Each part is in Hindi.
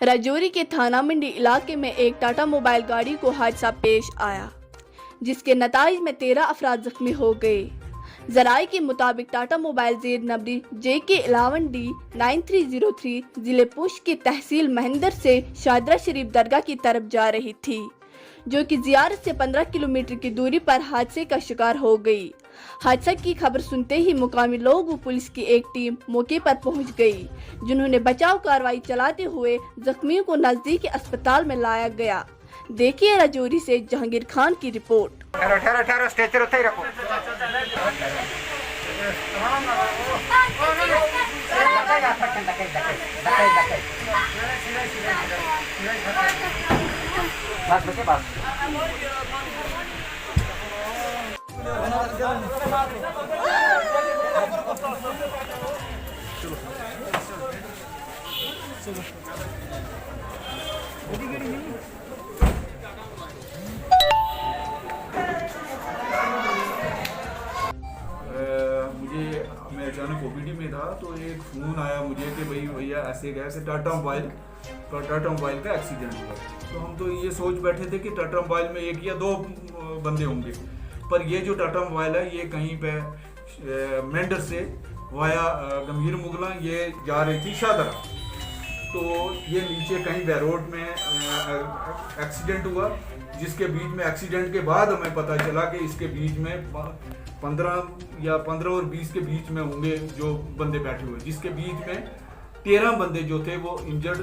राजौरी के थाना मंडी इलाके में एक टाटा मोबाइल गाड़ी को हादसा पेश आया, जिसके नताइज में 13 अफराद जख्मी हो गए। जराये के मुताबिक टाटा मोबाइल जेर नंबरी JK11D 9303 जिले पुंछ की तहसील महेंद्र से शादरा शरीफ दरगाह की तरफ जा रही थी, जो कि जियारत से 15 किलोमीटर की दूरी पर हादसे का शिकार हो गई। हादसा की खबर सुनते ही मुकामी लोग व पुलिस की एक टीम मौके पर पहुंच गई, जिन्होंने बचाव कार्रवाई चलाते हुए जख्मियों को नजदीकी अस्पताल में लाया गया। देखिए राजौरी से जहांगीर खान की रिपोर्ट। ठहरो स्टेचर उत्थे ही रखो। बस बच्चे बस। मैं अचानक OPD में था तो एक फ़ोन आया मुझे कि भाई भैया ऐसे कैसे टाटा मोबाइल का एक्सीडेंट हुआ। तो हम तो ये सोच बैठे थे कि टाटा मोबाइल में एक या दो बंदे होंगे, पर ये जो टाटा मोबाइल है ये कहीं पे मेंढर से वाया गंभीर मुगला ये जा रही थी शादरा। तो ये नीचे कहीं बैरोड में एक्सीडेंट हुआ, जिसके बीच में एक्सीडेंट के बाद हमें पता चला कि इसके बीच में 15 और 20 के बीच में होंगे जो बंदे बैठे हुए, जिसके बीच में 13 बंदे जो थे वो इंजर्ड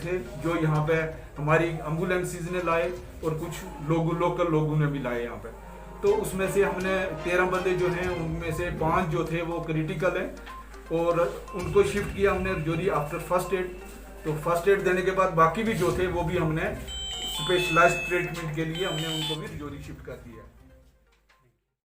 थे, जो यहाँ पे हमारी एम्बुलेंसेज ने लाए और कुछ लोकल लोगों ने भी लाए यहाँ पे। तो उसमें से हमने 13 बंदे जो हैं उनमें से 5 जो थे वो क्रिटिकल हैं और उनको शिफ्ट किया हमने राजौरी आफ्टर फर्स्ट एड। तो फर्स्ट एड देने के बाद बाकी भी जो थे वो भी हमने स्पेशलाइज्ड ट्रीटमेंट के लिए हमने उनको भी राजौरी शिफ्ट कर दिया।